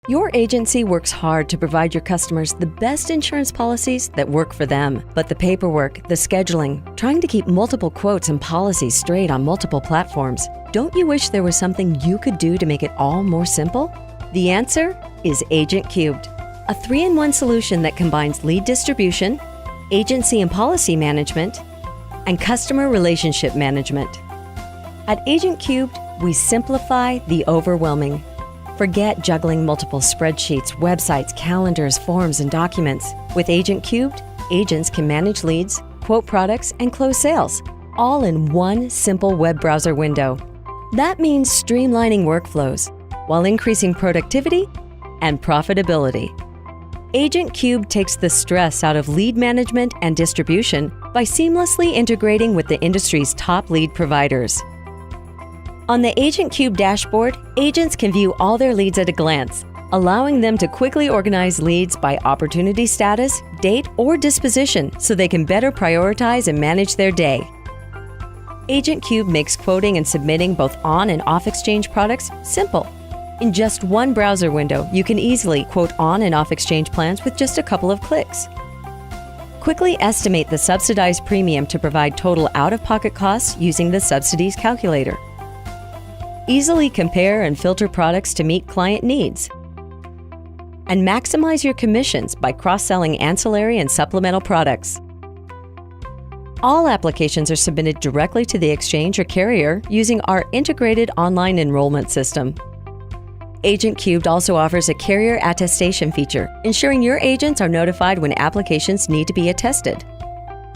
Your agency works hard to provide your customers the best insurance policies that work for them. But the paperwork, the scheduling, trying to keep multiple quotes and policies straight on multiple platforms, don't you wish there was something you could do to make it all more simple? The answer is Agent Cubed, a 3-in-1 solution that combines lead distribution, agency and policy management, and customer relationship management. At Agent Cubed, we simplify the overwhelming. Forget juggling multiple spreadsheets, websites, calendars, forms, and documents. With Agent Cubed, agents can manage leads, quote products, and close sales, all in one simple web browser window. That means streamlining workflows while increasing productivity and profitability. Agent Cubed takes the stress out of lead management and distribution by seamlessly integrating with the industry's top lead providers. On the Agent Cubed dashboard, agents can view all their leads at a glance, allowing them to quickly organize leads by opportunity status, date, or disposition so they can better prioritize and manage their day. Agent Cubed makes quoting and submitting both on and off exchange products simple. In just one browser window, you can easily quote on and off exchange plans with just a couple of clicks. Quickly estimate the subsidized premium to provide total out-of-pocket costs using the subsidies calculator. Easily compare and filter products to meet client needs. And maximize your commissions by cross-selling ancillary and supplemental products. All applications are submitted directly to the exchange or carrier using our integrated online enrollment system. Agent Cubed also offers a carrier attestation feature, ensuring your agents are notified when applications need to be attested.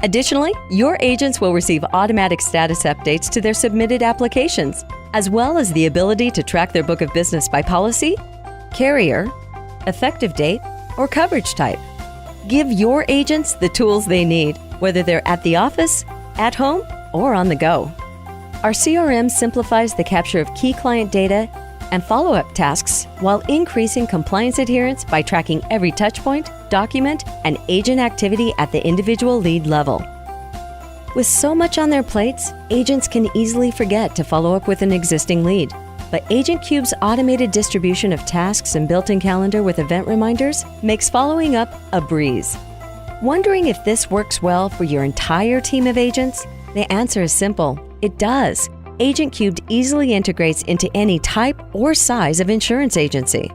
Additionally, your agents will receive automatic status updates to their submitted applications, as well as the ability to track their book of business by policy, carrier, effective date, or coverage type. Give your agents the tools they need, whether they're at the office, at home, or on the go. Our CRM simplifies the capture of key client data and follow-up tasks while increasing compliance adherence by tracking every touchpoint, document, and agent activity at the individual lead level. With so much on their plates, agents can easily forget to follow up with an existing lead. But Agent Cubed's automated distribution of tasks and built-in calendar with event reminders makes following up a breeze. Wondering if this works well for your entire team of agents? The answer is simple. It does. Agent Cubed easily integrates into any type or size of insurance agency.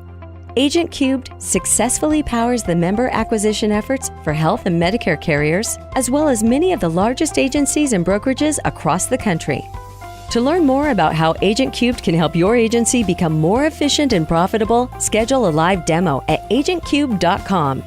Agent Cubed successfully powers the member acquisition efforts for health and Medicare carriers, as well as many of the largest agencies and brokerages across the country. To learn more about how Agent Cubed can help your agency become more efficient and profitable, schedule a live demo at agentcubed.com.